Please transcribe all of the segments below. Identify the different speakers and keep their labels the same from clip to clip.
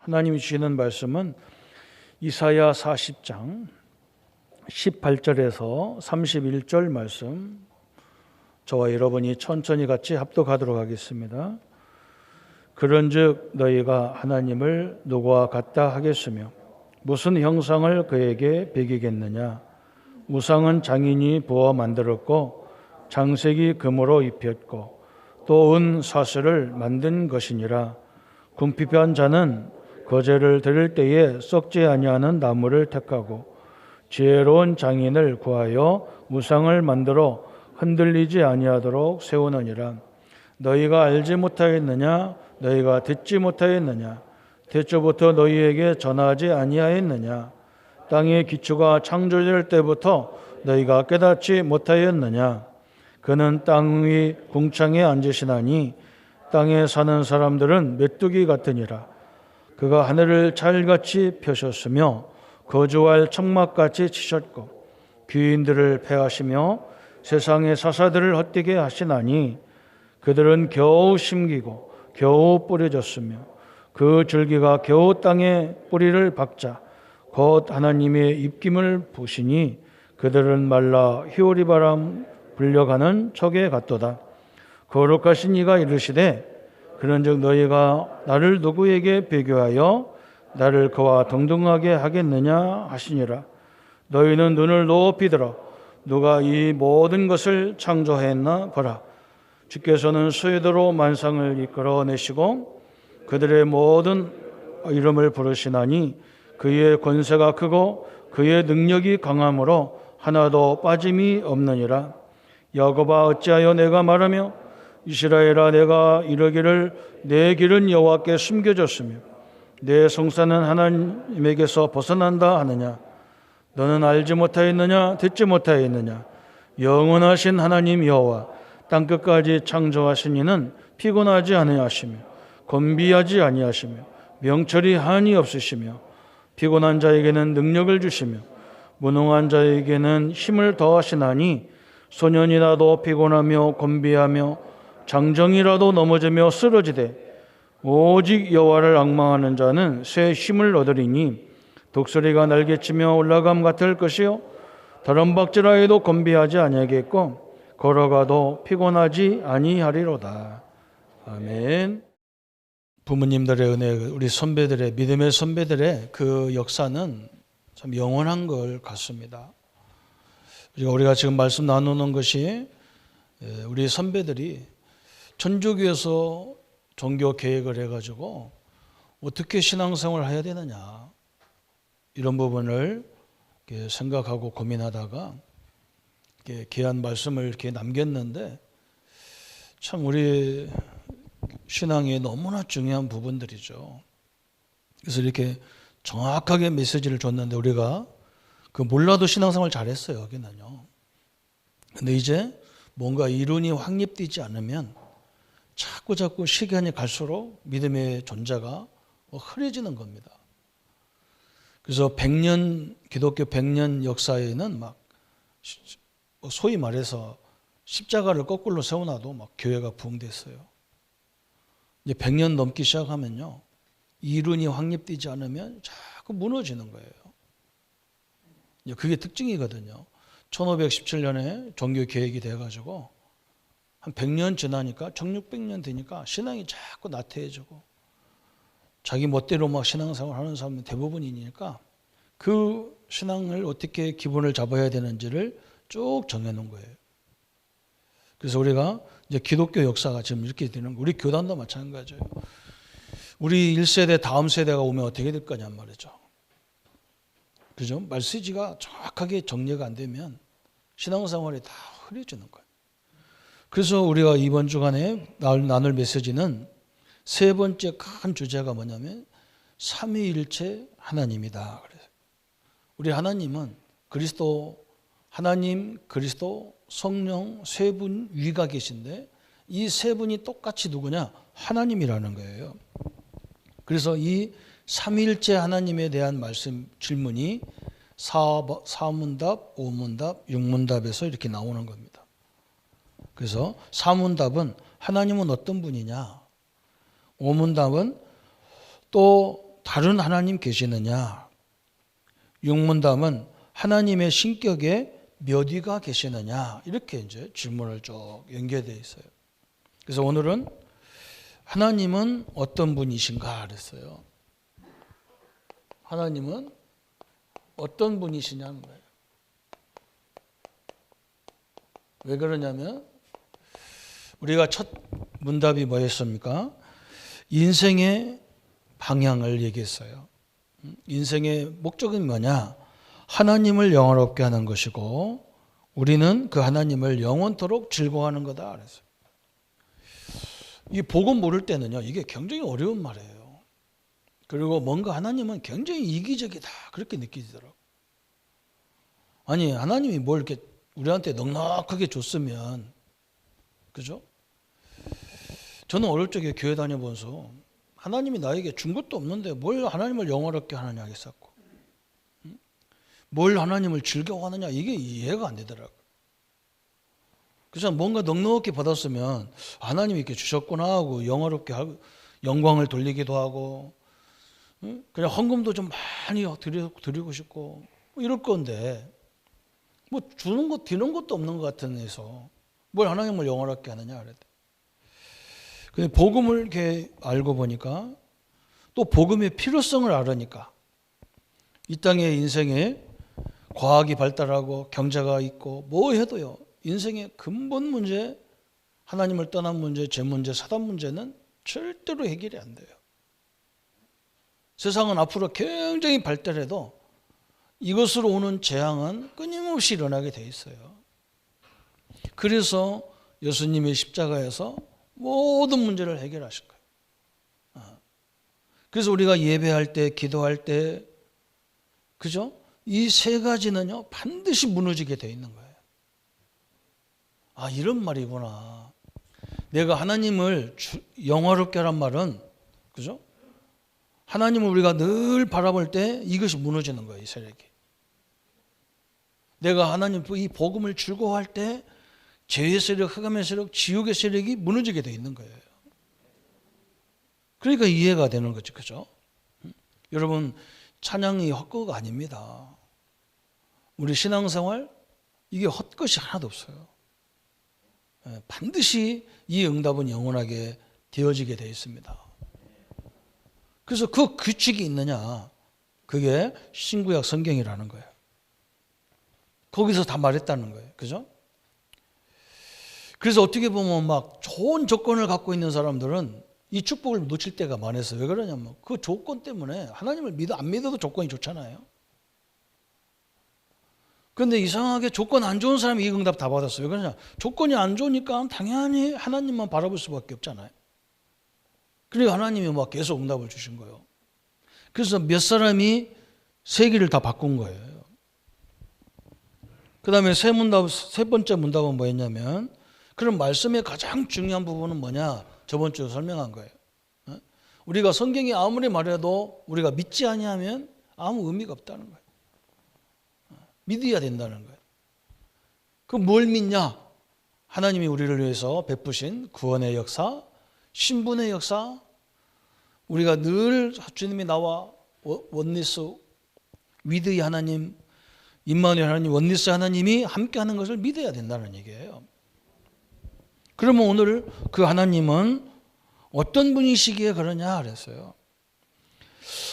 Speaker 1: 하나님이 주시는 말씀은 이사야 40장 18절에서 31절 말씀, 저와 여러분이 천천히 같이 합독하도록 하겠습니다. 그런즉 너희가 하나님을 누구와 같다 하겠으며 무슨 형상을 그에게 배기겠느냐. 우상은 장인이 부어 만들었고 장색이 금으로 입혔고 또 은 사슬을 만든 것이니라. 궁핍한 자는 거제를 드릴 때에 썩지 아니하는 나무를 택하고 지혜로운 장인을 구하여 우상을 만들어 흔들리지 아니하도록 세우느니라. 너희가 알지 못하였느냐? 너희가 듣지 못하였느냐? 태초부터 너희에게 전하지 아니하였느냐? 땅의 기초가 창조될 때부터 너희가 깨닫지 못하였느냐? 그는 땅 위 궁창에 앉으시나니 땅에 사는 사람들은 메뚜기 같으니라. 그가 하늘을 잘같이 펴셨으며 거주할 청막같이 치셨고 귀인들을 패하시며 세상의 사사들을 헛되게 하시나니 그들은 겨우 심기고 겨우 뿌려졌으며 그 줄기가 겨우 땅에 뿌리를 박자 곧 하나님의 입김을 부시니 그들은 말라 희오리 바람 불려가는 척에 같도다. 거룩하신 이가 이르시되 그런즉 너희가 나를 누구에게 비교하여 나를 그와 동등하게 하겠느냐 하시니라. 너희는 눈을 높이 들어 누가 이 모든 것을 창조했나 보라. 주께서는 수요대로 만상을 이끌어내시고 그들의 모든 이름을 부르시나니 그의 권세가 크고 그의 능력이 강함으로 하나도 빠짐이 없느니라. 야곱아 어찌하여 내가 말하며 이스라엘아 내가 이르기를 내 길은 여호와께 숨겨졌으며 내 성사는 하나님에게서 벗어난다 하느냐. 너는 알지 못하였느냐 듣지 못하였느냐. 영원하신 하나님 여호와 땅끝까지 창조하신 이는 피곤하지 아니하시며 곤비하지 아니하시며 명철이 한이 없으시며 피곤한 자에게는 능력을 주시며 무능한 자에게는 힘을 더하시나니 소년이라도 피곤하며 곤비하며 장정이라도 넘어지며 쓰러지되 오직 여호와를 앙망하는 자는 새 힘을 얻으리니 독수리가 날개치며 올라감 같을 것이요 다람박질하여도 곤비하지 아니하겠고 걸어가도 피곤하지 아니하리로다. 아멘. 부모님들의 은혜, 우리 선배들의 믿음의 선배들의 그 역사는 참 영원한 것 같습니다. 우리가 지금 말씀 나누는 것이 우리 선배들이 천주교에서 종교 계획을 해가지고 어떻게 신앙생활을 해야 되느냐 이런 부분을 생각하고 고민하다가 귀한 말씀을 이렇게 남겼는데 참 우리 신앙에 너무나 중요한 부분들이죠. 그래서 이렇게 정확하게 메시지를 줬는데 우리가 그 몰라도 신앙생활 잘했어요. 여기는요. 근데 이제 뭔가 이론이 확립되지 않으면 자꾸 시간이 갈수록 믿음의 존재가 흐려지는 겁니다. 그래서 기독교 100년 역사에는 막 소위 말해서 십자가를 거꾸로 세워놔도 막 교회가 부흥됐어요. 이제 100년 넘기 시작하면요. 이론이 확립되지 않으면 자꾸 무너지는 거예요. 그게 특징이거든요. 1517년에 종교 개혁이 돼가지고 한 100년 지나니까 1600년 되니까 신앙이 자꾸 나태해지고 자기 멋대로 막 신앙생활 하는 사람은 대부분이니까 그 신앙을 어떻게 기본을 잡아야 되는지를 쭉 정해놓은 거예요. 그래서 우리가 이제 기독교 역사가 지금 이렇게 되는 거예요. 우리 교단도 마찬가지예요. 우리 1세대 다음 세대가 오면 어떻게 될 거냔 말이죠. 그죠? 메시지가 정확하게 정리가 안 되면 신앙생활이 다 흐려지는 거예요. 그래서 우리가 이번 주간에 나눌 메시지는 세 번째 큰 주제가 뭐냐면 삼위일체 하나님이다. 그래서 우리 하나님은 하나님, 그리스도, 성령 세 분 위가 계신데 이 세 분이 똑같이 누구냐? 하나님이라는 거예요. 그래서 이 삼위일체 하나님에 대한 질문이 사문답, 오문답, 육문답에서 이렇게 나오는 겁니다. 그래서 사문답은 하나님은 어떤 분이냐? 오문답은 또 다른 하나님 계시느냐? 육문답은 하나님의 신격에 몇 위가 계시느냐? 이렇게 이제 질문을 쭉 연결되어 있어요. 그래서 오늘은 하나님은 어떤 분이신가 그랬어요. 하나님은 어떤 분이시냐는 거예요. 왜 그러냐면 우리가 첫 문답이 뭐였습니까? 인생의 방향을 얘기했어요. 인생의 목적은 뭐냐? 하나님을 영원롭게 하는 것이고 우리는 그 하나님을 영원토록 즐거워하는 거다 그랬어요. 이 복음 모를 때는요, 이게 굉장히 어려운 말이에요. 그리고 뭔가 하나님은 굉장히 이기적이다 그렇게 느끼더라고요. 아니 하나님이 뭘 이렇게 우리한테 넉넉하게 줬으면, 그죠? 저는 어릴 적에 교회 다녀보면서 하나님이 나에게 준 것도 없는데 뭘 하나님을 영원롭게 하느냐 했었고, 뭘 하나님을 즐거워하느냐 이게 이해가 안 되더라고요. 그래서 뭔가 넉넉히 받았으면 하나님이 이렇게 주셨구나 하고 영원롭게 하고 영광을 돌리기도 하고, 그냥 헌금도 좀 많이 드리고 싶고 이럴 건데 뭐 주는 것 드리는 것도 없는 것 같은 데서 뭘 하나님을 영원롭게 하느냐 그랬대. 근데 복음을 이렇게 알고 보니까 또 복음의 필요성을 알으니까 이 땅의 인생에 과학이 발달하고 경제가 있고 뭐 해도요, 인생의 근본 문제, 하나님을 떠난 문제, 죄 문제, 사단 문제는 절대로 해결이 안 돼요. 세상은 앞으로 굉장히 발달해도 이것으로 오는 재앙은 끊임없이 일어나게 돼 있어요. 그래서 예수님의 십자가에서 모든 문제를 해결하실 거예요. 그래서 우리가 예배할 때, 기도할 때, 그죠? 이 세 가지는요, 반드시 무너지게 돼 있는 거예요. 아, 이런 말이구나. 내가 하나님을 영화롭게 하란 말은, 그죠? 하나님을 우리가 늘 바라볼 때 이것이 무너지는 거예요, 이 세력이. 내가 하나님 이 복음을 즐거워할 때 죄의 세력, 흑암의 세력, 지옥의 세력이 무너지게 돼 있는 거예요. 그러니까 이해가 되는 거죠, 그죠? 여러분, 찬양이 헛거가 아닙니다. 우리 신앙생활 이게 헛것이 하나도 없어요. 반드시 이 응답은 영원하게 되어지게 되어 있습니다. 그래서 그 규칙이 있느냐, 그게 신구약 성경이라는 거예요. 거기서 다 말했다는 거예요, 그죠? 그래서 어떻게 보면 막 좋은 조건을 갖고 있는 사람들은 이 축복을 놓칠 때가 많아서, 왜 그러냐면 그 조건 때문에 하나님을 안 믿어도 조건이 좋잖아요. 그런데 이상하게 조건 안 좋은 사람이 이 응답 다 받았어요. 왜 그러냐? 조건이 안 좋으니까 당연히 하나님만 바라볼 수밖에 없잖아요. 그러니까 하나님이 막 계속 응답을 주신 거예요. 그래서 몇 사람이 세기를 다 바꾼 거예요. 그 다음에 세 번째 문답은 뭐였냐면, 그럼 말씀의 가장 중요한 부분은 뭐냐? 저번 주에 설명한 거예요. 우리가 성경이 아무리 말해도 우리가 믿지 아니하면 아무 의미가 없다는 거예요. 믿어야 된다는 거예요. 그럼 뭘 믿냐? 하나님이 우리를 위해서 베푸신 구원의 역사, 신분의 역사, 우리가 늘 주님이 나와 원리스, 위드의 하나님, 임마누엘 하나님, 원리스 하나님이 함께하는 것을 믿어야 된다는 얘기예요. 그러면 오늘 그 하나님은 어떤 분이시기에 그러냐 그랬어요.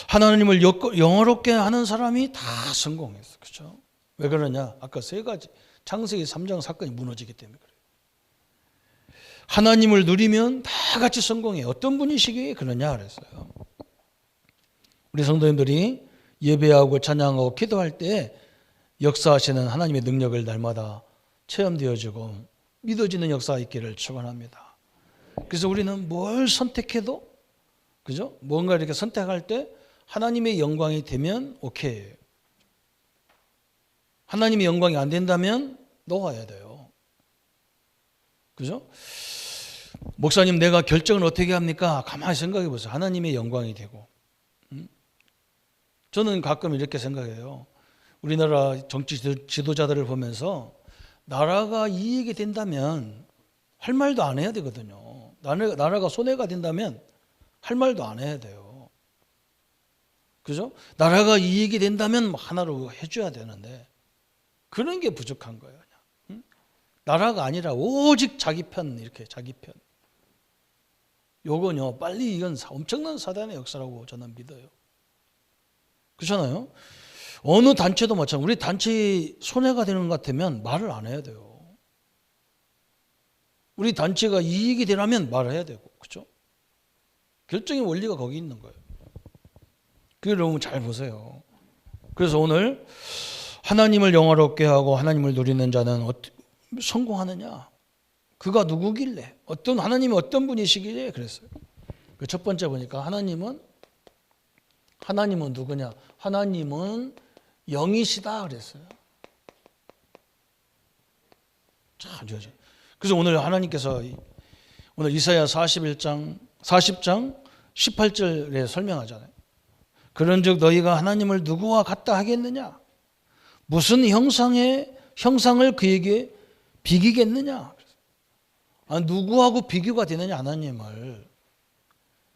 Speaker 1: 하나님을 영어롭게 하는 사람이 다 성공했어. 그렇죠? 왜 그러냐? 아까 세 가지 창세기 3장 사건이 무너지기 때문에 그래요. 하나님을 누리면 다 같이 성공해. 어떤 분이시기에 그러냐 그랬어요. 우리 성도님들이 예배하고 찬양하고 기도할 때 역사하시는 하나님의 능력을 날마다 체험되어지고 믿어지는 역사가 있기를 축원합니다. 그래서 우리는 뭘 선택해도, 그죠? 뭔가 이렇게 선택할 때 하나님의 영광이 되면 오케이. 하나님의 영광이 안 된다면 놓아야 돼요. 그죠? 목사님, 내가 결정을 어떻게 합니까? 가만히 생각해 보세요. 하나님의 영광이 되고. 저는 가끔 이렇게 생각해요. 우리나라 정치 지도자들을 보면서 나라가 이익이 된다면 할 말도 안 해야 되거든요. '나라가 손해가 된다면 할 말도 안 해야 돼요. 그죠? 나라가 이익이 된다면 하나로 해줘야 되는데 그런 게 부족한 거예요. 그냥. 응? 나라가 아니라 오직 자기 편, 이렇게 자기 편. 요건요, 빨리 이건 엄청난 사단의 역사라고 저는 믿어요. 그렇잖아요? 어느 단체도 마찬가지로 우리 단체에 손해가 되는 것 같으면 말을 안 해야 돼요. 우리 단체가 이익이 되려면 말을 해야 되고, 그렇죠? 결정의 원리가 거기 있는 거예요. 그걸 여러분 잘 보세요. 그래서 오늘 하나님을 영화롭게 하고 하나님을 누리는 자는 성공하느냐? 그가 누구길래? 하나님이 어떤 분이시길래 그랬어요. 그 첫 번째 보니까 하나님은 누구냐? 하나님은 영이시다 그랬어요. 참 좋지. 그래서 오늘 하나님께서 오늘 이사야 40장 18절에 설명하잖아요. 그런즉 너희가 하나님을 누구와 같다 하겠느냐? 무슨 형상을 그에게 비기겠느냐? 누구하고 비교가 되느냐 하나님을.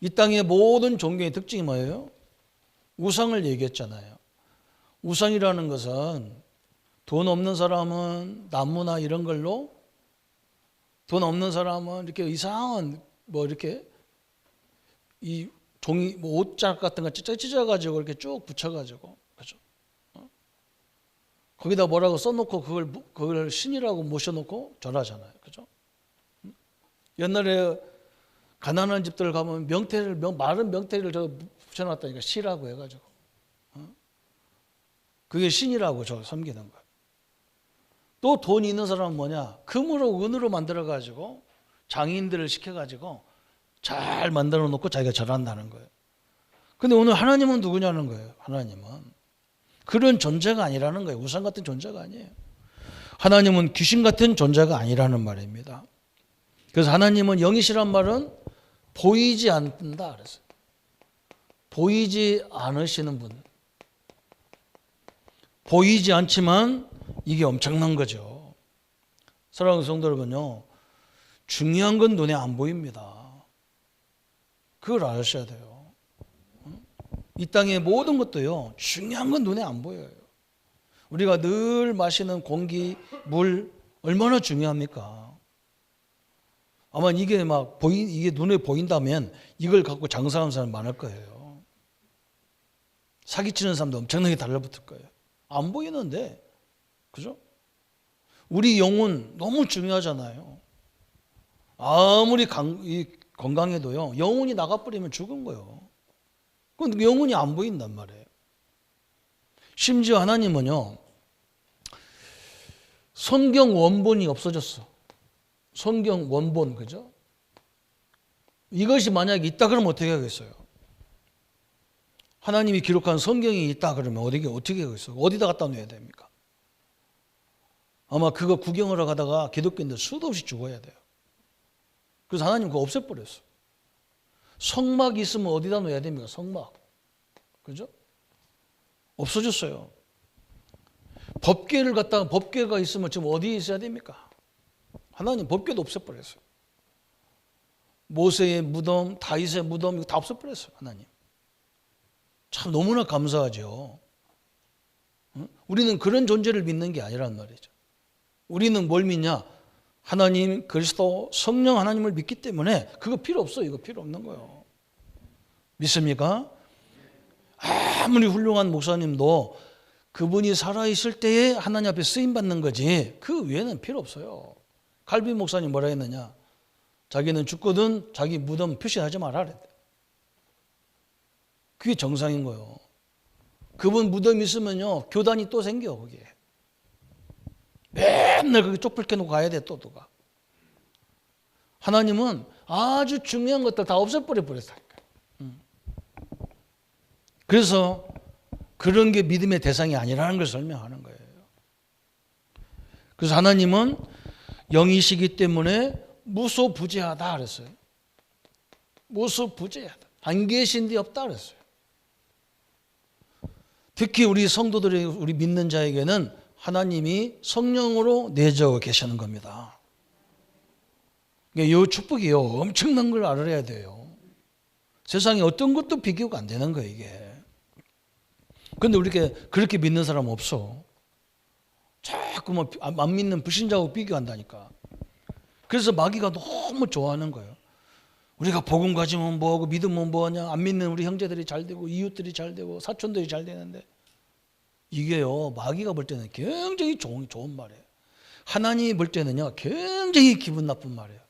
Speaker 1: 이 땅의 모든 종교의 특징이 뭐예요? 우상을 얘기했잖아요. 우상이라는 것은 돈 없는 사람은 나무나 이런 걸로, 돈 없는 사람은 이렇게 이상한 이렇게 이 종이 옷자락 같은 거 찢어가지고 이렇게 쭉 붙여가지고, 그죠? 거기다 뭐라고 써놓고 그걸 신이라고 모셔놓고 절하잖아요, 그죠? 옛날에 가난한 집들 가면 마른 명태를 붙여놨다니까 시라고 해가지고, 그게 신이라고 섬기는 거예요. 또 돈이 있는 사람은 뭐냐? 금으로 은으로 만들어가지고 장인들을 시켜가지고 잘 만들어 놓고 자기가 절한다는 거예요. 근데 오늘 하나님은 누구냐는 거예요. 하나님은 그런 존재가 아니라는 거예요. 우상 같은 존재가 아니에요. 하나님은 귀신 같은 존재가 아니라는 말입니다. 그래서 하나님은 영이시란 말은 보이지 않는다 그랬어요. 보이지 않으시는 분. 보이지 않지만 이게 엄청난 거죠. 사랑하는 성도 여러분요, 중요한 건 눈에 안 보입니다. 그걸 아셔야 돼요. 이 땅의 모든 것도요, 중요한 건 눈에 안 보여요. 우리가 늘 마시는 공기, 물 얼마나 중요합니까? 아마 이게 이게 눈에 보인다면 이걸 갖고 장사하는 사람 많을 거예요. 사기치는 사람도 엄청나게 달라붙을 거예요. 안 보이는데, 그죠? 우리 영혼 너무 중요하잖아요. 아무리 건강해도요, 영혼이 나가버리면 죽은 거예요. 그건 영혼이 안 보인단 말이에요. 심지어 하나님은요, 성경 원본이 없어졌어. 성경 원본, 그죠? 이것이 만약에 있다 그러면 어떻게 하겠어요? 하나님이 기록한 성경이 있다 그러면 어떻게 하겠어요? 어디다 갖다 놓아야 됩니까? 아마 그거 구경하러 가다가 기독교인들 수도 없이 죽어야 돼요. 그래서 하나님 그거 없애버렸어. 성막 있으면 어디다 놓아야 됩니까? 성막. 그죠? 없어졌어요. 법궤가 있으면 지금 어디에 있어야 됩니까? 하나님 법궤도 없애버렸어요. 모세의 무덤, 다윗의 무덤, 이거 다 없애버렸어요. 하나님. 참 너무나 감사하죠. 우리는 그런 존재를 믿는 게 아니란 말이죠. 우리는 뭘 믿냐? 하나님, 그리스도, 성령 하나님을 믿기 때문에 그거 필요 없어요. 이거 필요 없는 거예요. 믿습니까? 아무리 훌륭한 목사님도 그분이 살아있을 때에 하나님 앞에 쓰임받는 거지 그 외에는 필요 없어요. 칼빈 목사님 뭐라 했느냐? 자기는 죽거든 자기 무덤 표시하지 마라 그랬대. 그게 정상인 거예요. 그분 무덤 있으면요 교단이 또 생겨 거기에. 맨날 그렇게 쪽불 켜놓고 가야 돼 또 누가. 하나님은 아주 중요한 것들 다 없애버렸다니까. 그래서 그런 게 믿음의 대상이 아니라는 걸 설명하는 거예요. 그래서 하나님은 영이시기 때문에 무소부재하다 그랬어요. 무소부재하다. 안 계신 데 없다 그랬어요. 특히 우리 성도들이 우리 믿는 자에게는 하나님이 성령으로 내재하고 계시는 겁니다. 이 축복이요 엄청난 걸 알아야 돼요. 세상에 어떤 것도 비교가 안 되는 거예요 이게. 근데 우리가 그렇게 믿는 사람 없어. 자꾸 뭐 안 믿는 불신자하고 비교한다니까. 그래서 마귀가 너무 좋아하는 거예요. 우리가 복음 가지면 뭐하고 믿으면 뭐하냐. 안 믿는 우리 형제들이 잘 되고 이웃들이 잘 되고 사촌들이 잘 되는데, 이게요 마귀가 볼 때는 굉장히 좋은 말이에요. 하나님이 볼 때는요 굉장히 기분 나쁜 말이에요.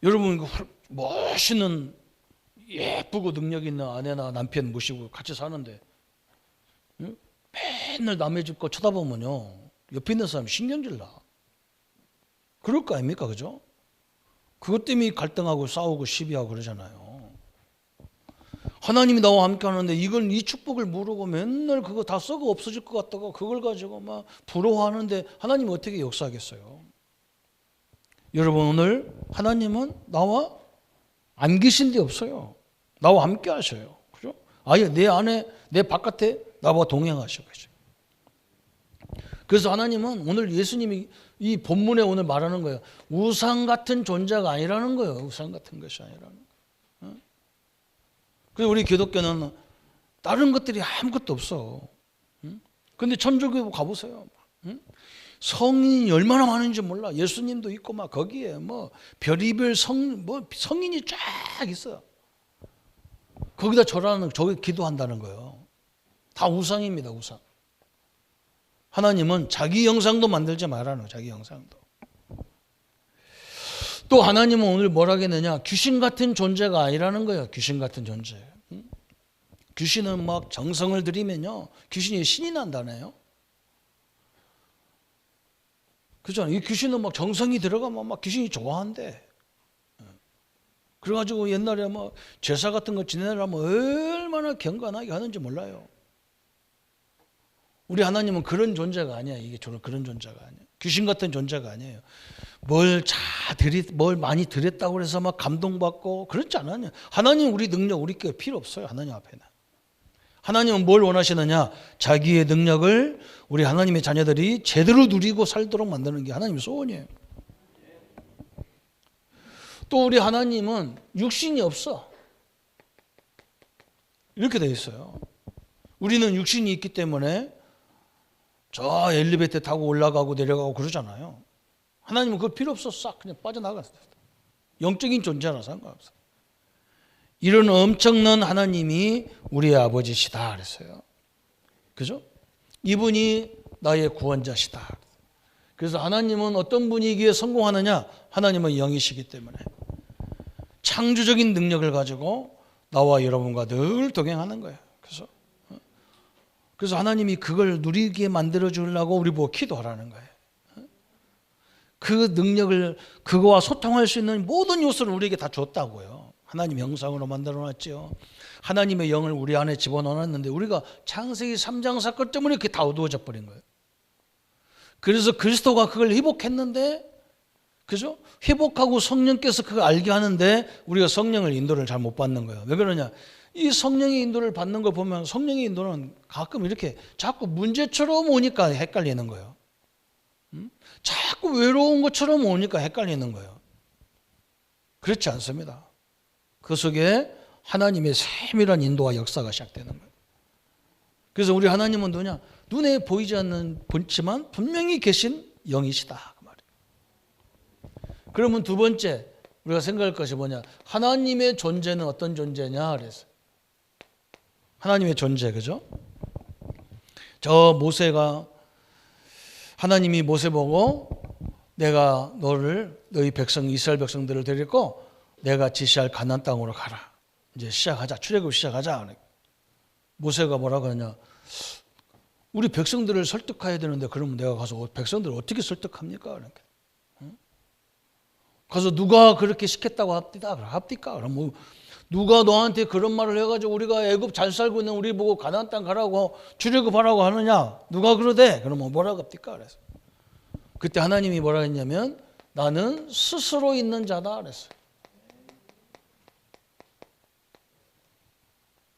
Speaker 1: 여러분 멋있는 예쁘고 능력 있는 아내나 남편 모시고 같이 사는데 맨날 남의 집 거 쳐다보면요 옆에 있는 사람이 신경질 나. 그럴 거 아닙니까? 그죠? 그것 때문에 갈등하고 싸우고 시비하고 그러잖아요. 하나님이 나와 함께 하는데 이 축복을 모르고 맨날 그거 다 썩어 없어질 것 같다고 그걸 가지고 막 부러워하는데 하나님은 어떻게 역사하겠어요? 여러분, 오늘 하나님은 나와 안 계신 데 없어요. 나와 함께 하셔요. 그죠? 아예 내 안에, 내 바깥에 나와 동행하시고 계셔요. 그래서 하나님은 오늘 예수님이 이 본문에 오늘 말하는 거예요. 우상 같은 존재가 아니라는 거예요. 우상 같은 것이 아니라는 거예요. 그래서 우리 기독교는 다른 것들이 아무것도 없어. 근데 천주교 가보세요. 성인이 얼마나 많은지 몰라. 예수님도 있고 막 거기에 뭐 별의별 성인이 쫙 있어요. 거기다 절하는, 저기 기도한다는 거예요. 다 우상입니다. 우상. 하나님은 자기 형상도 만들지 말라는 거예요. 자기 형상도. 또 하나님은 오늘 뭐라 하겠느냐, 귀신 같은 존재가 아니라는 거예요. 귀신 같은 존재. 귀신은 막 정성을 들이면요 귀신이 신이 난다네요. 그죠? 이 귀신은 막 정성이 들어가면 막 귀신이 좋아한대. 그래가지고 옛날에 막 제사 같은 거 지내려면 얼마나 경건하게 하는지 몰라요. 우리 하나님은 그런 존재가 아니야. 이게 그런 존재가 아니야. 귀신 같은 존재가 아니에요. 뭘 많이 드렸다고 해서 막 감동받고 그렇지 않아요. 하나님 우리 능력, 우리 게 필요 없어요. 하나님 앞에는. 하나님은 뭘 원하시느냐? 자기의 능력을 우리 하나님의 자녀들이 제대로 누리고 살도록 만드는 게 하나님의 소원이에요. 또 우리 하나님은 육신이 없어. 이렇게 되어 있어요. 우리는 육신이 있기 때문에 저 엘리베이터 타고 올라가고 내려가고 그러잖아요. 하나님은 그거 필요 없어. 싹 그냥 빠져나갔어요. 영적인 존재라 상관없어요. 이런 엄청난 하나님이 우리의 아버지시다 그랬어요. 그죠? 이분이 나의 구원자시다. 그래서 하나님은 어떤 분이기에 성공하느냐? 하나님은 영이시기 때문에 창조적인 능력을 가지고 나와 여러분과 늘 동행하는 거예요. 그래서 하나님이 그걸 누리게 만들어 주려고 우리 보고 기도하라는 거예요. 그 능력을, 그거와 소통할 수 있는 모든 요소를 우리에게 다 줬다고요. 하나님 형상으로 만들어 놨죠. 하나님의 영을 우리 안에 집어넣어놨는데 우리가 창세기 3장 사건 때문에 그게 다 어두워져 버린 거예요. 그래서 그리스도가 그걸 회복했는데, 그죠? 회복하고 성령께서 그걸 알게 하는데 우리가 성령을 인도를 잘 못 받는 거예요. 왜 그러냐? 이 성령의 인도를 받는 걸 보면 성령의 인도는 가끔 이렇게 자꾸 문제처럼 오니까 헷갈리는 거예요. 자꾸 외로운 것처럼 오니까 헷갈리는 거예요. 그렇지 않습니다. 그 속에 하나님의 세밀한 인도와 역사가 시작되는 거예요. 그래서 우리 하나님은 누구냐? 눈에 보이지 않지만 분명히 계신 영이시다 그 말이에요. 그러면 두 번째 우리가 생각할 것이 뭐냐? 하나님의 존재는 어떤 존재냐 그랬어요. 하나님의 존재, 그죠? 저 모세가, 하나님이 모세 보고 내가 너희 백성 이스라엘 백성들을 데리고 내가 지시할 가나안 땅으로 가라. 이제 시작하자. 출애굽 시작하자. 모세가 뭐라 그러냐? 우리 백성들을 설득해야 되는데 그러면 내가 가서 백성들을 어떻게 설득합니까? 가서 누가 그렇게 시켰다고 합니까? 그럼 뭐 누가 너한테 그런 말을 해가지고 우리가 애굽 잘 살고 있는 우리 보고 가나안 땅 가라고 출애굽하라고 하느냐? 누가 그러대? 그러면 뭐라고 합니까? 그래서 그때 하나님이 뭐라 했냐면 나는 스스로 있는 자다 그랬어요.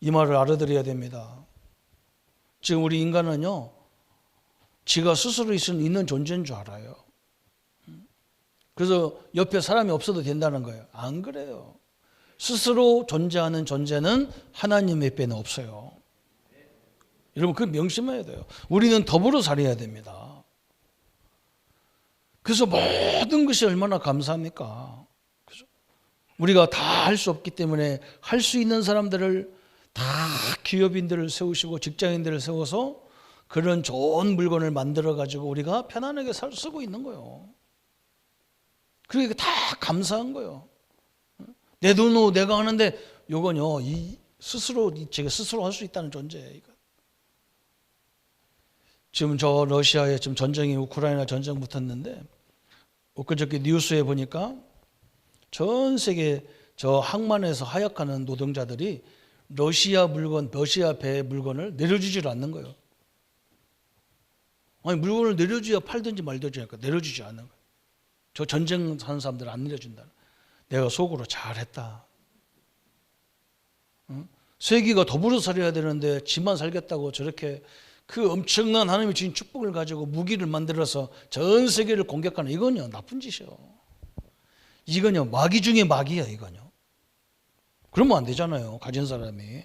Speaker 1: 이 말을 알아들어야 됩니다. 지금 우리 인간은요, 지가 스스로 있는 존재인 줄 알아요. 그래서 옆에 사람이 없어도 된다는 거예요. 안 그래요. 스스로 존재하는 존재는 하나님의 배는 없어요. 여러분 그걸 명심해야 돼요. 우리는 더불어 살아야 됩니다. 그래서 모든 것이 얼마나 감사합니까? 그죠? 우리가 다 할 수 없기 때문에 할 수 있는 사람들을 다 기업인들을 세우시고 직장인들을 세워서 그런 좋은 물건을 만들어 가지고 우리가 편안하게 쓰고 있는 거예요. 그러니까 다 감사한 거예요. 내 돈으로 내가 하는데 요건요 제가 스스로 할 수 있다는 존재예요. 이거. 지금 저 러시아에 지금 전쟁이 우크라이나 전쟁 붙었는데 엊그저께 뉴스에 보니까 전 세계 저 항만에서 하역하는 노동자들이 러시아 배 물건을 내려주질 않는 거예요. 아니 물건을 내려줘야 팔든지 말든지 하니까 내려주지 않는 거예요. 저 전쟁 하는 사람들 안 내려준다. 내가 속으로 잘했다. 응? 세계가 더불어 살아야 되는데 지만 살겠다고 저렇게 그 엄청난 하나님이 주신 축복을 가지고 무기를 만들어서 전 세계를 공격하는 이건요 나쁜 짓이요. 이건요 마귀 중에 마귀야 이건요. 그러면 안 되잖아요. 가진 사람이.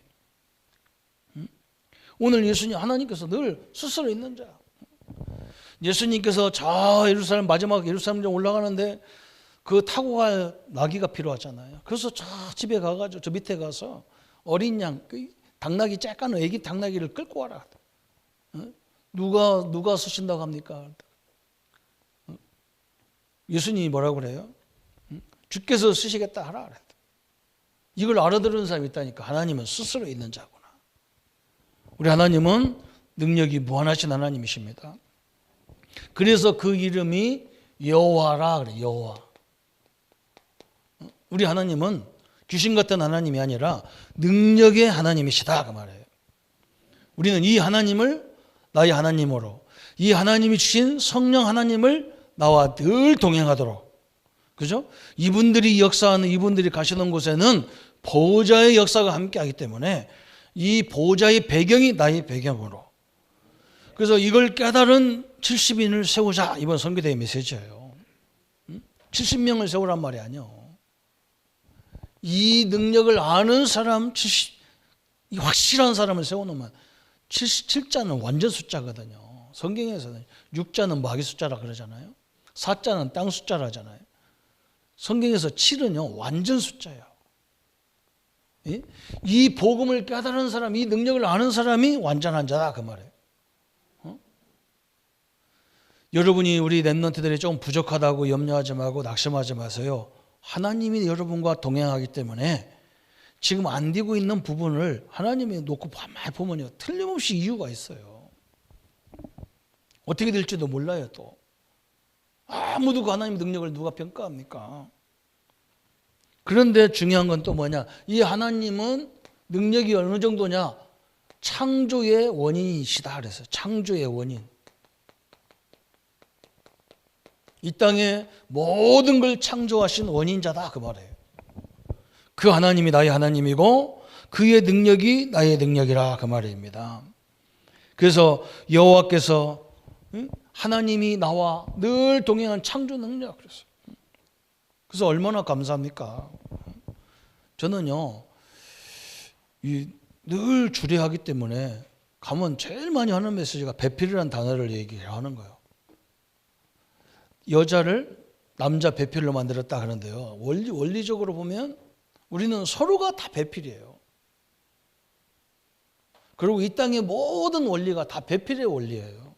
Speaker 1: 응? 오늘 예수님 하나님께서 늘 스스로 있는 자. 예수님께서 저 예루살렘 마지막 예루살렘 올라가는데 그 타고 갈 나귀가 필요하잖아요. 그래서 저 집에 가가지고 저 밑에 가서 어린 양, 당나귀 쬐까는 애기 당나귀를 끌고 와라. 누가 쓰신다고 합니까? 예수님이 뭐라고 그래요? 주께서 쓰시겠다 하라 그랬다. 이걸 알아들은 사람이 있다니까. 하나님은 스스로 있는 자구나. 우리 하나님은 능력이 무한하신 하나님이십니다. 그래서 그 이름이 여호와라 그래. 여호와. 우리 하나님은 귀신 같은 하나님이 아니라 능력의 하나님이시다 그 말이에요. 우리는 이 하나님을 나의 하나님으로, 이 하나님이 주신 성령 하나님을 나와 늘 동행하도록, 그죠? 이분들이 역사하는, 이분들이 가시는 곳에는 보호자의 역사가 함께하기 때문에 이 보호자의 배경이 나의 배경으로, 그래서 이걸 깨달은 70인을 세우자. 이번 선교대회 메시지예요. 70명을 세우란 말이 아니에요. 이 능력을 아는 사람, 확실한 사람을 세워놓으면 77자는 완전 숫자거든요. 성경에서는 6자는 마귀 숫자라 그러잖아요. 4자는 땅 숫자라 하잖아요. 성경에서 7은요 완전 숫자예요. 이 복음을 깨달은 사람, 이 능력을 아는 사람이 완전한 자다 그 말이에요. 여러분이 우리 렘넌트들이 조금 부족하다고 염려하지 말고 낙심하지 마세요. 하나님이 여러분과 동행하기 때문에 지금 안 되고 있는 부분을 하나님이 놓고 많이 보면요 틀림없이 이유가 있어요. 어떻게 될지도 몰라요. 또 아무도 그 하나님의 능력을 누가 평가합니까? 그런데 중요한 건 또 뭐냐, 이 하나님은 능력이 어느 정도냐, 창조의 원인이시다 그랬어요. 창조의 원인. 이 땅에 모든 걸 창조하신 원인자다 그 말이에요. 그 하나님이 나의 하나님이고 그의 능력이 나의 능력이라 그 말입니다. 그래서 여호와께서 하나님이 나와 늘 동행한 창조 능력 그랬어요. 그래서 얼마나 감사합니까? 저는요 늘 주례하기 때문에 가면 제일 많이 하는 메시지가 배필이라는 단어를 얘기하는 거예요. 여자를 남자 배필로 만들었다 하는데요. 원리적으로 보면 우리는 서로가 다 배필이에요. 그리고 이 땅의 모든 원리가 다 배필의 원리예요.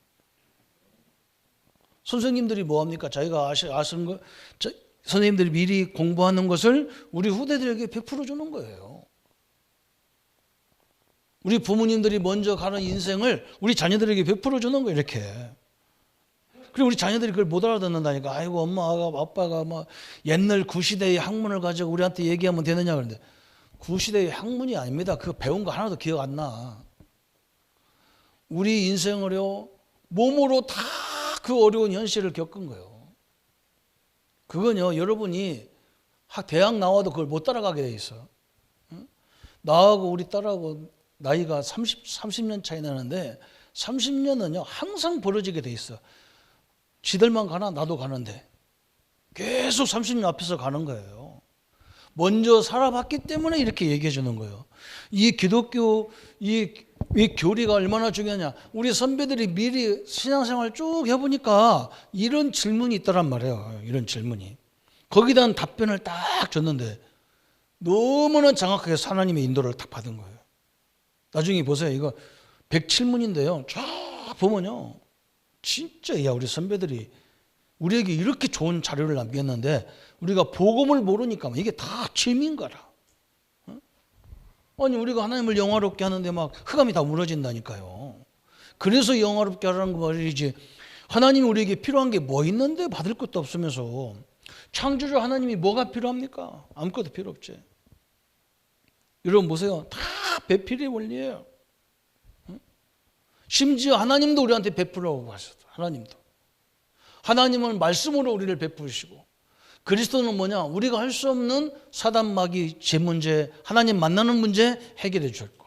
Speaker 1: 선생님들이 뭐합니까? 자기가 아시는 거, 선생님들이 미리 공부하는 것을 우리 후대들에게 베풀어 주는 거예요. 우리 부모님들이 먼저 가는 인생을 우리 자녀들에게 베풀어 주는 거예요. 이렇게. 그리고 우리 자녀들이 그걸 못 알아듣는다니까. 아이고 엄마가 아빠가 막 옛날 구시대의 학문을 가지고 우리한테 얘기하면 되느냐 그러는데, 구시대의 학문이 아닙니다. 그거 배운 거 하나도 기억 안 나. 우리 인생을요 몸으로 다 그 어려운 현실을 겪은 거예요. 그건요 여러분이 대학 나와도 그걸 못 따라가게 돼 있어. 나하고 우리 딸하고 나이가 30년 차이 나는데 30년은요 항상 벌어지게 돼 있어. 지들만 가나 나도 가는데 계속 30년 앞에서 가는 거예요. 먼저 살아봤기 때문에 이렇게 얘기해 주는 거예요. 이 기독교 이 교리가 얼마나 중요하냐. 우리 선배들이 미리 신앙생활 쭉 해보니까 이런 질문이 있더란 말이에요. 이런 질문이. 거기에 대한 답변을 딱 줬는데 너무나 정확하게 하나님의 인도를 딱 받은 거예요. 나중에 보세요. 이거 107문인데요. 쫙 보면요. 진짜 야 우리 선배들이 우리에게 이렇게 좋은 자료를 남겼는데 우리가 복음을 모르니까 이게 다 짐인 거라. 아니 우리가 하나님을 영화롭게 하는데 막 흑암이 다 무너진다니까요. 그래서 영화롭게 하라는 거 말이지. 하나님이 우리에게 필요한 게 뭐 있는데 받을 것도 없으면서 창조주 하나님이 뭐가 필요합니까? 아무것도 필요 없지. 여러분 보세요. 다 배필의 원리예요. 심지어 하나님도 우리한테 베풀라고 하셨어요. 하나님은 말씀으로 우리를 베푸시고 그리스도는 뭐냐? 우리가 할 수 없는 사단 마귀 제 문제, 하나님 만나는 문제 해결해 주셨고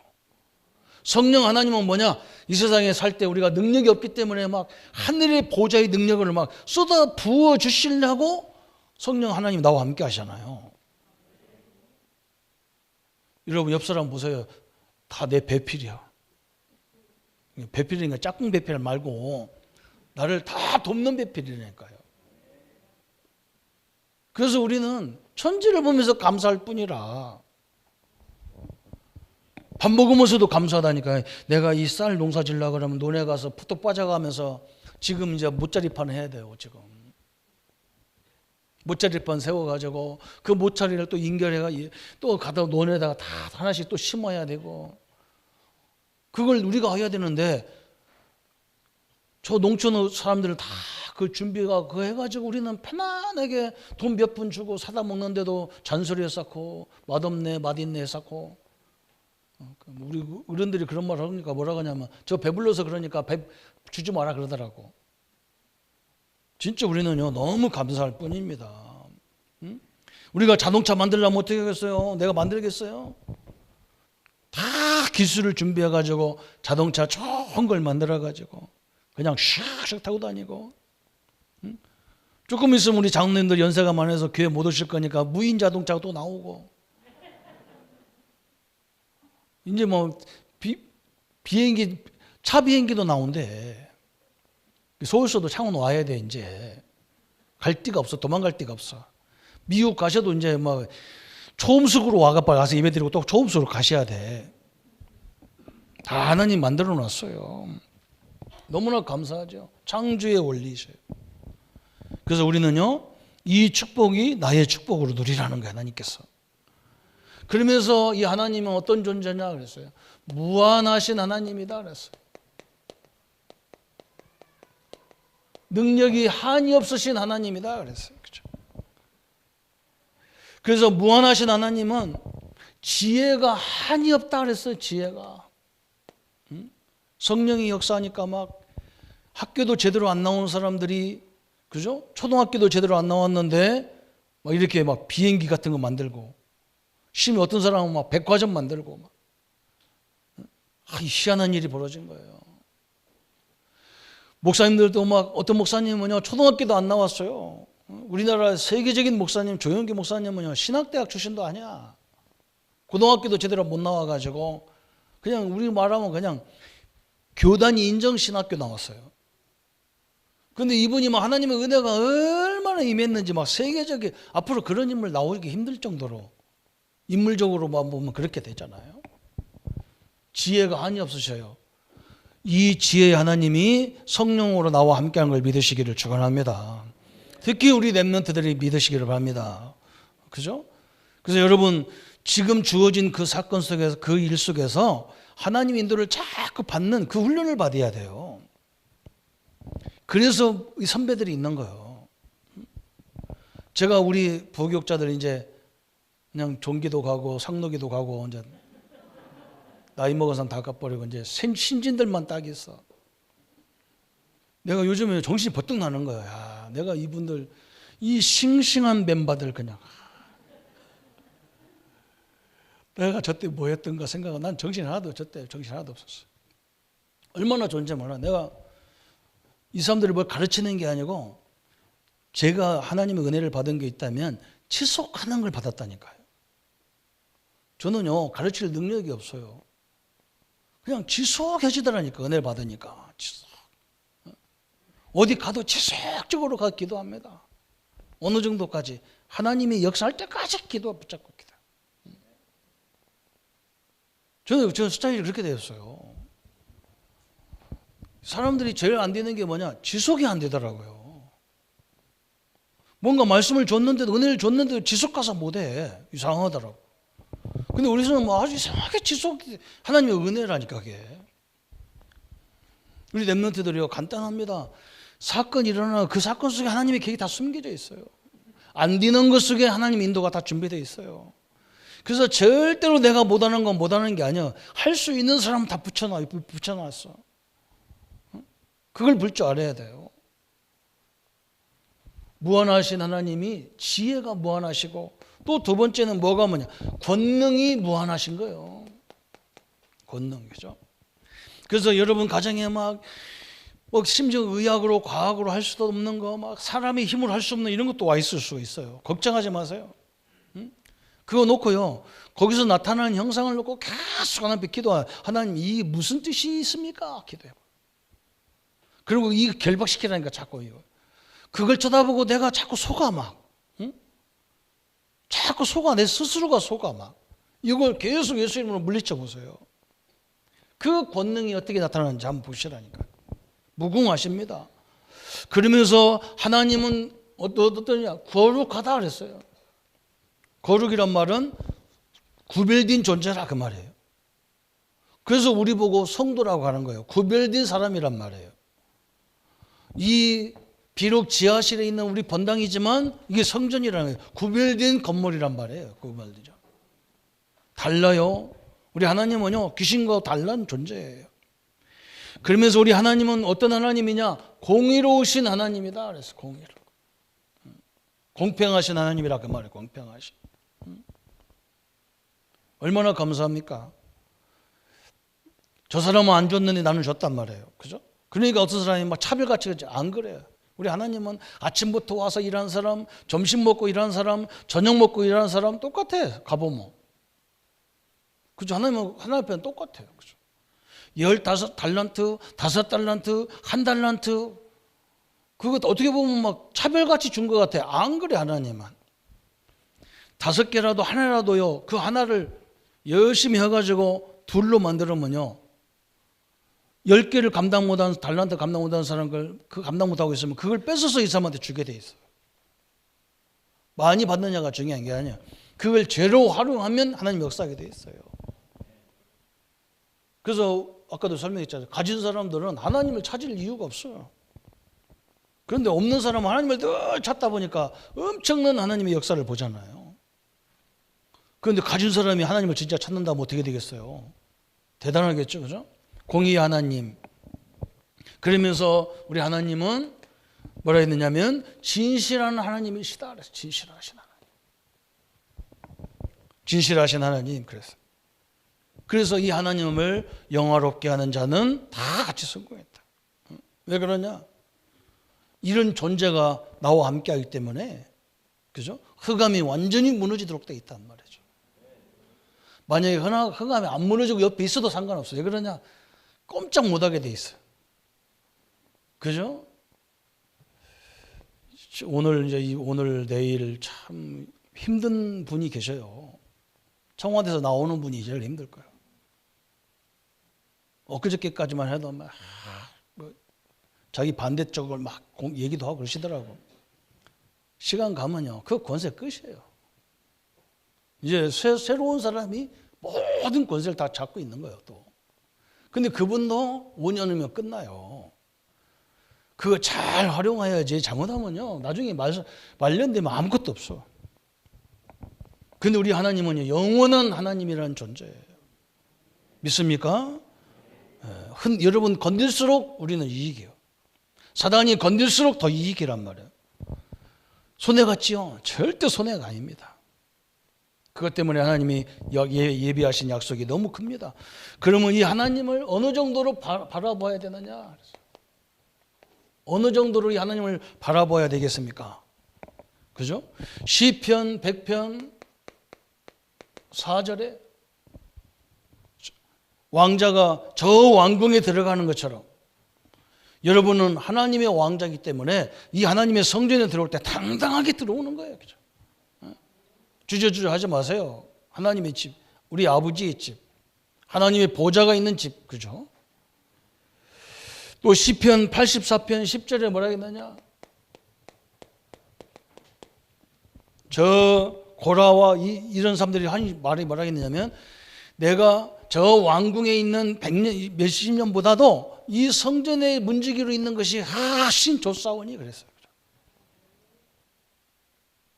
Speaker 1: 성령 하나님은 뭐냐? 이 세상에 살 때 우리가 능력이 없기 때문에 막 하늘의 보좌의 능력을 막 쏟아 부어 주시려고 성령 하나님 나와 함께 하시잖아요. 여러분 옆 사람 보세요. 다 내 배필이야. 배필이니까 짝꿍 배필 말고 나를 다 돕는 배필이니까요. 그래서 우리는 천지를 보면서 감사할 뿐이라 밥 먹으면서도 감사하다니까요. 내가 이 쌀 농사 지으려고 그러면 논에 가서 푸뚝 빠져가면서 지금 이제 모짜리판 해야 돼요. 지금 모짜리판 세워가지고 그 모짜리를 또 인결해가 또 가다 논에다가 다 하나씩 또 심어야 되고 그걸 우리가 해야 되는데 저 농촌 사람들은 다 그 준비가 그거 해가지고 우리는 편안하게 돈 몇 푼 주고 사다 먹는데도 잔소리 했었고 맛없네 맛있네 했었고 우리 어른들이 그런 말 하니까 뭐라고 하냐면 저 배불러서 그러니까 배 주지 마라 그러더라고. 진짜 우리는요 너무 감사할 뿐입니다. 응? 우리가 자동차 만들려면 어떻게 하겠어요? 내가 만들겠어요? 다 기술을 준비해가지고 자동차 좋은 걸 만들어가지고 그냥 샥샥 타고 다니고 응? 조금 있으면 우리 장로님들 연세가 많아서 교회 못 오실 거니까 무인 자동차가 또 나오고 이제 뭐 비행기 차 비행기도 나온대. 서울서도 창원 와야 돼. 이제 갈 데가 없어. 도망갈 데가 없어. 미국 가셔도 이제 뭐 초음속으로 가서 예배 드리고 또 초음속으로 가셔야 돼. 다 하나님 만들어 놨어요. 너무나 감사하죠. 창조의 원리이셔요. 그래서 우리는요 이 축복이 나의 축복으로 누리라는 거예요. 하나님께서. 그러면서 이 하나님은 어떤 존재냐 그랬어요. 무한하신 하나님이다 그랬어요. 능력이 한이 없으신 하나님이다 그랬어요. 그렇죠? 그래서 무한하신 하나님은 지혜가 한이 없다 그랬어요. 지혜가. 성령이 역사하니까 막 학교도 제대로 안 나오는 사람들이 그죠? 초등학교도 제대로 안 나왔는데 막 이렇게 막 비행기 같은 거 만들고 심히 어떤 사람은 막 백화점 만들고 막 희한한 일이 벌어진 거예요. 목사님들도 막 어떤 목사님은요 초등학교도 안 나왔어요. 우리나라 세계적인 목사님 조영기 목사님은요 신학대학 출신도 아니야. 고등학교도 제대로 못 나와가지고 그냥 우리 말하면 그냥 교단이 인정 신학교 나왔어요. 근데 이분이 막 하나님의 은혜가 얼마나 임했는지 막 세계적인 앞으로 그런 인물 나오기 힘들 정도로 인물적으로만 보면 그렇게 되잖아요. 지혜가 한이 없으셔요. 이 지혜의 하나님이 성령으로 나와 함께하는 걸 믿으시기를 축원합니다. 특히 우리 렘넌트들이 믿으시기를 바랍니다. 그죠? 그래서 여러분 지금 주어진 그 사건 속에서 그 일 속에서 하나님의 인도를 자꾸 받는 그 훈련을 받아야 돼요. 그래서 이 선배들이 있는 거예요. 제가 우리 부교육자들 이제 그냥 종기도 가고 상록이도 가고 이제 나이 먹어서 다 갚아버리고 이제 신진들만 딱 있어. 내가 요즘에 정신이 버뜩 나는 거야. 야, 내가 이분들 이 싱싱한 멤버들 그냥 내가 저때 뭐 했던가 생각하면 난 정신 하나도 저때 정신 하나도 없었어. 얼마나 좋은지 몰라. 내가 이 사람들을 뭘 가르치는 게 아니고 제가 하나님의 은혜를 받은 게 있다면 지속하는 걸 받았다니까요. 저는요 가르칠 능력이 없어요. 그냥 지속해지더라니까. 은혜를 받으니까 지속. 어디 가도 지속적으로 가서 기도합니다. 어느 정도까지? 하나님이 역사할 때까지 기도 붙잡고 기도. 저는 스타일이 그렇게 되었어요. 사람들이 제일 안 되는 게 뭐냐? 지속이 안 되더라고요. 뭔가 말씀을 줬는데도, 은혜를 줬는데도 지속 가서 못해. 이상하더라고. 근데 우리는 뭐 아주 이상하게 하나님의 은혜라니까 그게. 우리 랩런트들이요 간단합니다. 사건이 일어나 그 사건 속에 하나님의 계획이 다 숨겨져 있어요. 안 되는 것 속에 하나님의 인도가 다 준비되어 있어요. 그래서 절대로 내가 못하는 건 못하는 게 아니야. 할 수 있는 사람 다 붙여놨어. 그걸 볼 줄 알아야 돼요. 무한하신 하나님이 지혜가 무한하시고 또 두 번째는 뭐가 뭐냐? 권능이 무한하신 거예요. 권능이죠. 그래서 여러분 가정에 막 심지어 의학으로 과학으로 할 수도 없는 거 막 사람의 힘으로 할 수 없는 이런 것도 와 있을 수가 있어요. 걱정하지 마세요. 그거 놓고요. 거기서 나타나는 형상을 놓고 계속 하나님 앞에 기도해. 하나님 이게 무슨 뜻이 있습니까? 기도해. 그리고 이거 결박시키라니까 자꾸 이거. 그걸 쳐다보고 내가 자꾸 속아 막. 자꾸 속아. 내 스스로가 속아 막. 이걸 계속 예수 이름으로 물리쳐 보세요. 그 권능이 어떻게 나타나는지 한번 보시라니까. 무궁하십니다. 그러면서 하나님은 어떠냐? 거룩하다 그랬어요. 거룩이란 말은 구별된 존재라 그 말이에요. 그래서 우리 보고 성도라고 하는 거예요. 구별된 사람이란 말이에요. 이 비록 지하실에 있는 우리 본당이지만 이게 성전이라는 거예요. 구별된 건물이란 말이에요. 구별되죠. 달라요. 우리 하나님은요 귀신과 달란 존재예요. 그러면서 우리 하나님은 어떤 하나님이냐? 공의로우신 하나님이다 그래서 공의로. 공평하신 하나님이라 그 말이에요. 공평하신. 얼마나 감사합니까? 저 사람은 안 줬는데 나는 줬단 말이에요. 그죠? 그러니까 어떤 사람이 막 차별같이 안 그래요. 우리 하나님은 아침부터 와서 일하는 사람, 점심 먹고 일하는 사람, 저녁 먹고 일하는 사람 똑같아. 가보면. 그죠? 하나님 앞에는 똑같아요. 그죠? 15달란트, 5달란트, 1달란트. 그것 어떻게 보면 막 차별같이 준 것 같아. 안 그래, 하나님은. 5개라도 하나라도요, 그 하나를 열심히 해가지고 둘로 만들면요, 10개를 감당 못한, 달란트 감당 못하는 사람을 그 감당 못하고 있으면 그걸 뺏어서 이 사람한테 주게 돼 있어요. 많이 받느냐가 중요한 게 아니야. 그걸 제로 활용하면 하나님 역사하게 돼 있어요. 그래서 아까도 설명했잖아요. 가진 사람들은 하나님을 찾을 이유가 없어요. 그런데 없는 사람은 하나님을 늘 찾다 보니까 엄청난 하나님의 역사를 보잖아요. 그런데 가진 사람이 하나님을 진짜 찾는다면 어떻게 되겠어요? 대단하겠죠, 그죠? 공의의 하나님. 그러면서 우리 하나님은 뭐라 했느냐면 진실한 하나님이시다. 그래서 진실하신 하나님. 진실하신 하나님. 그래서 이 하나님을 영화롭게 하는 자는 다 같이 성공했다. 왜 그러냐? 이런 존재가 나와 함께하기 때문에, 그죠? 흑암이 완전히 무너지도록 되어 있단 말이죠. 만약에 흑암이 안 무너지고 옆에 있어도 상관없어요. 왜 그러냐? 꼼짝 못하게 돼 있어요. 그죠? 오늘 내일 참 힘든 분이 계셔요. 청와대에서 나오는 분이 제일 힘들 거예요. 엊그저께까지만 해도 막 자기 반대쪽을 막 얘기도 하고 그러시더라고. 시간 가면요, 그 권세 끝이에요. 이제 새로운 사람이 모든 권세를 다 잡고 있는 거예요, 또. 근데 그분도 5년이면 끝나요. 그거 잘 활용해야지. 잘못하면요, 나중에 말년되면 아무것도 없어. 근데 우리 하나님은요, 영원한 하나님이라는 존재예요. 믿습니까? 여러분 건들수록 우리는 이익이에요. 사단이 건들수록 더 이익이란 말이에요. 손해같지요? 절대 손해가 아닙니다. 그것 때문에 하나님이 예비하신 약속이 너무 큽니다. 그러면 이 하나님을 어느 정도로 바라봐야 되느냐? 어느 정도로 이 하나님을 바라봐야 되겠습니까? 그죠? 시편 100편 4절에 왕자가 저 왕궁에 들어가는 것처럼 여러분은 하나님의 왕자이기 때문에 이 하나님의 성전에 들어올 때 당당하게 들어오는 거예요. 그죠? 주저주저 하지 마세요. 하나님의 집, 우리 아버지의 집, 하나님의 보좌가 있는 집, 그죠? 또 시편 84편 10절에 뭐라 했느냐? 저 고라와 이런 사람들이 한 말이 뭐라 했느냐면, 내가 저 왕궁에 있는 100년, 몇십 년보다도 이 성전의 문지기로 있는 것이 훨씬 좋사오니 그랬어요.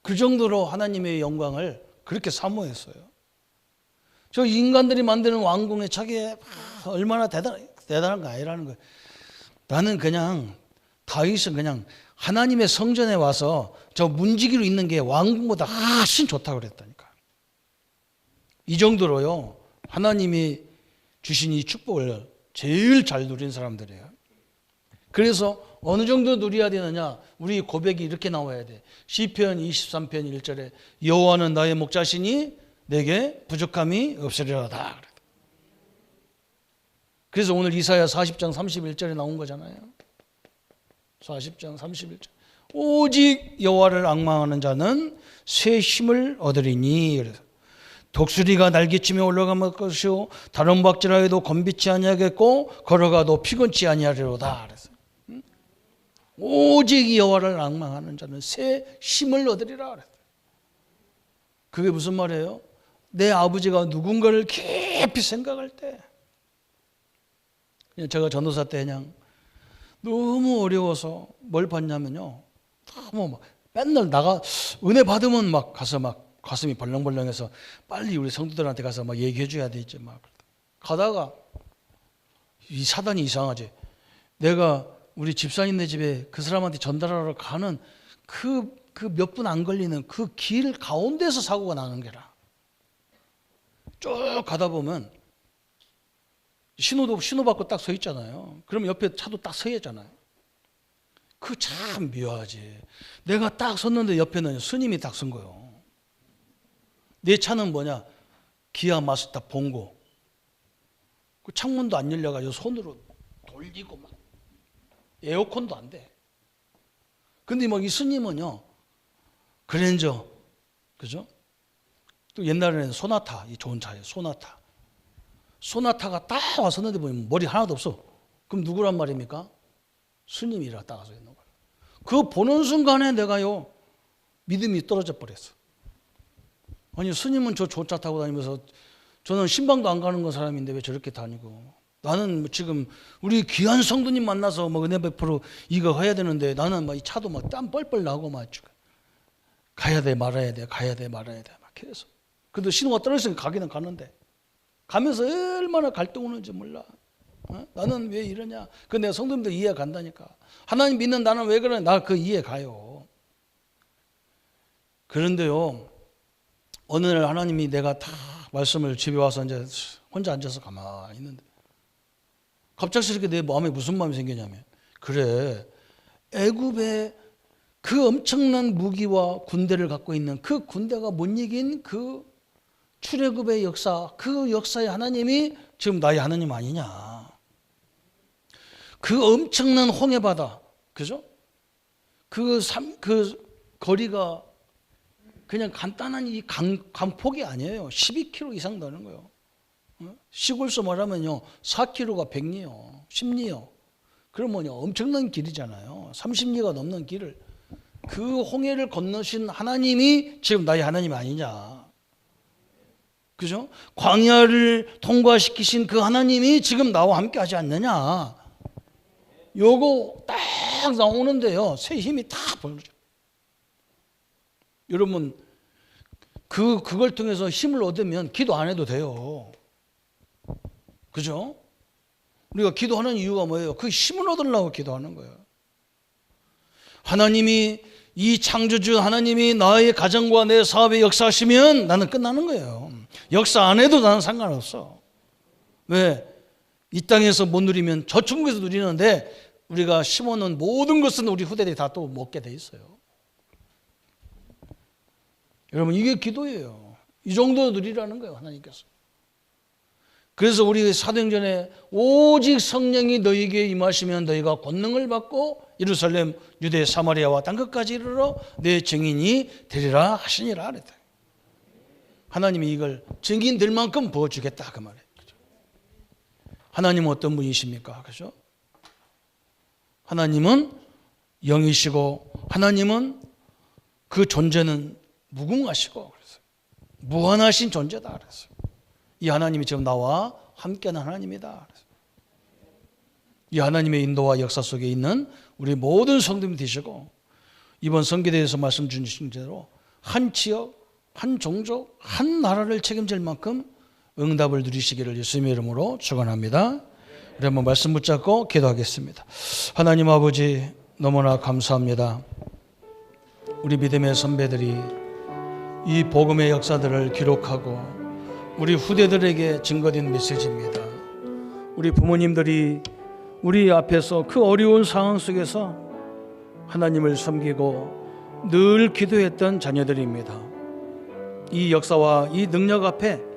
Speaker 1: 그 정도로 하나님의 영광을 그렇게 사모했어요. 저 인간들이 만드는 왕궁에 자기의 얼마나 대단한 거 아니라는 거예요. 나는 그냥 다윗은 그냥 하나님의 성전에 와서 저 문지기로 있는 게 왕궁보다 훨씬 좋다고 그랬다니까. 이 정도로요, 하나님이 주신 이 축복을 제일 잘 누린 사람들이에요. 그래서 어느 정도 누려야 되느냐? 우리 고백이 이렇게 나와야 돼. 시편 23편 1절에 여호와는 나의 목자시니 내게 부족함이 없으리로다. 그래서 오늘 이사야 40장 31절에 나온 거잖아요. 40장 31절. 오직 여호와를 앙망하는 자는 새 힘을 얻으리니. 그래서 독수리가 날개치며 올라가면 것이요 다른 박질하여도 건비치 아니하겠고 걸어가도 피곤치 아니하리로다. 그래서 오직 여호와를 앙망하는 자는 새 힘을 얻으리라. 그게 무슨 말이에요? 내 아버지가 누군가를 깊이 생각할 때, 제가 전도사 때 그냥 너무 어려워서 뭘 봤냐면요, 너무 맨날 은혜 받으면 막 가서 막 가슴이 벌렁벌렁해서 빨리 우리 성도들한테 가서 막 얘기해 줘야 되지. 막 가다가 이 사단이 이상하지. 내가 우리 집사님네 집에 그 사람한테 전달하러 가는 그 몇 분 안 걸리는 그 길 가운데서 사고가 나는 게라. 쭉 가다 보면 신호 받고 딱 서 있잖아요. 그럼 옆에 차도 딱 서야 하잖아요. 그 참 묘하지. 내가 딱 섰는데 옆에는 스님이 딱 선 거예요. 내 차는 뭐냐? 기아 마스터 봉고. 그 창문도 안 열려가지고 손으로 돌리고 막 에어컨도 안 돼. 근데 막 이 스님은요, 그랜저, 그죠? 또 옛날에는 소나타, 이 좋은 차예요. 소나타가 딱 와서는데 보면 머리 하나도 없어. 그럼 누구란 말입니까? 스님이라 딱 와서 있는 거예요. 그 보는 순간에 내가요, 믿음이 떨어져 버렸어. 아니, 스님은 저 좋은 차 타고 다니면서 저는 신방도 안 가는 건 사람인데 왜 저렇게 다니고, 나는 지금 우리 귀한 성도님 만나서 뭐 은혜 베풀어 이거 해야 되는데 나는 막 이 차도 막 땀 뻘뻘 나고 막 가야 돼 말아야 돼 가야 돼 말아야 돼 막 계속. 그래도 신호가 떨어졌으니까 가기는 가는데 가면서 얼마나 갈등 오는지 몰라. 나는 왜 이러냐. 그 내가 성도님들 이해 간다니까. 하나님 믿는 나는 왜 그러냐. 나 그 이해 가요. 그런데요, 어느 날 하나님이 내가 다 말씀을 집에 와서 이제 혼자 앉아서 가만히 있는데 갑작스럽게 내 마음에 무슨 마음이 생기냐면, 그래, 애굽의 그 엄청난 무기와 군대를 갖고 있는 그 군대가 못 이긴 그 출애굽의 역사, 그 역사의 하나님이 지금 나의 하나님 아니냐. 그 엄청난 홍해바다, 그죠? 그 거리가 그냥 간단한 이 강폭이 아니에요. 12km 이상 되는 거예요. 시골서 말하면요, 4km가 100리요, 10리요. 그러면요, 엄청난 길이잖아요. 30리가 넘는 길을 그 홍해를 건너신 하나님이 지금 나의 하나님 아니냐. 그죠? 광야를 통과시키신 그 하나님이 지금 나와 함께 하지 않느냐. 요거 딱 나오는데요, 새 힘이 다 벌어져. 여러분, 그걸 통해서 힘을 얻으면 기도 안 해도 돼요. 그죠? 우리가 기도하는 이유가 뭐예요? 그 힘을 얻으려고 기도하는 거예요. 하나님이, 이 창조주 하나님이 나의 가정과 내 사업에 역사하시면 나는 끝나는 거예요. 역사 안 해도 나는 상관없어. 왜? 이 땅에서 못 누리면 저 천국에서 누리는데 우리가 심어놓은 모든 것은 우리 후대들이 다 또 먹게 돼 있어요. 여러분, 이게 기도예요. 이 정도 누리라는 거예요, 하나님께서. 그래서 우리 사도행전에 오직 성령이 너희에게 임하시면 너희가 권능을 받고 예루살렘, 유대, 사마리아와 땅끝까지 이르러 내 증인이 되리라 하시니라 그랬다. 하나님이 이걸 증인 될 만큼 부어주겠다 그 말이에요. 하나님은 어떤 분이십니까? 그죠? 하나님은 영이시고 하나님은 그 존재는 무궁하시고 그래서 무한하신 존재다 그랬어요. 이 하나님이 지금 나와 함께하는 하나님이다. 이 하나님의 인도와 역사 속에 있는 우리 모든 성도님이 되시고 이번 선교대에서 말씀 주신 대로 한 지역, 한 종족, 한 나라를 책임질 만큼 응답을 누리시기를 예수님의 이름으로 축원합니다. 우리 한번 말씀 붙잡고 기도하겠습니다. 하나님 아버지 너무나 감사합니다. 우리 믿음의 선배들이 이 복음의 역사들을 기록하고 우리 후대들에게 증거된 메시지입니다. 우리 부모님들이 우리 앞에서 그 어려운 상황 속에서 하나님을 섬기고 늘 기도했던 자녀들입니다. 이 역사와 이 능력 앞에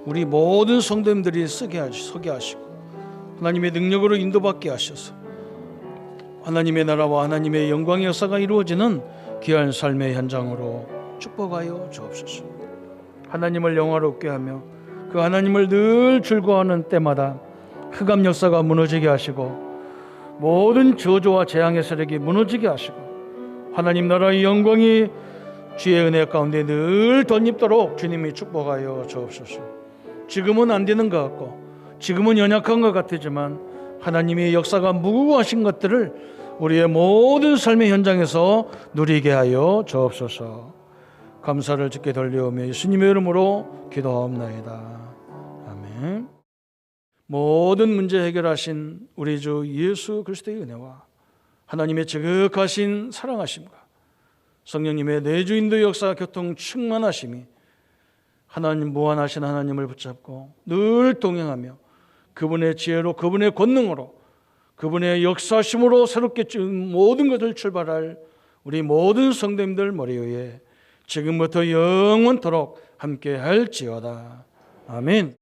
Speaker 1: 우리 모든 성도님들이 서게 하시고 하나님의 능력으로 인도받게 하셔서 하나님의 나라와 하나님의 영광의 역사가 이루어지는 귀한 삶의 현장으로 축복하여 주옵소서. 하나님을 영화롭게 하며 그 하나님을 늘 즐거워하는 때마다 흑암 역사가 무너지게 하시고 모든 저주와 재앙의 세력이 무너지게 하시고 하나님 나라의 영광이 주의 은혜 가운데 늘 덧입도록 주님이 축복하여 주옵소서. 지금은 안 되는 것 같고 지금은 연약한 것 같지만 하나님의 역사가 무궁하신 것들을 우리의 모든 삶의 현장에서 누리게 하여 주옵소서. 감사를 주께 돌려오며 예수님의 이름으로 기도하옵나이다. 아멘. 모든 문제 해결하신 우리 주 예수 그리스도의 은혜와 하나님의 지극하신 사랑하심과 성령님의 내주인도 역사 교통 충만하심이 하나님 무한하신 하나님을 붙잡고 늘 동행하며 그분의 지혜로 그분의 권능으로 그분의 역사심으로 새롭게 모든 것을 출발할 우리 모든 성도님들 머리 위에 지금부터 영원토록 함께 할지어다. 아멘.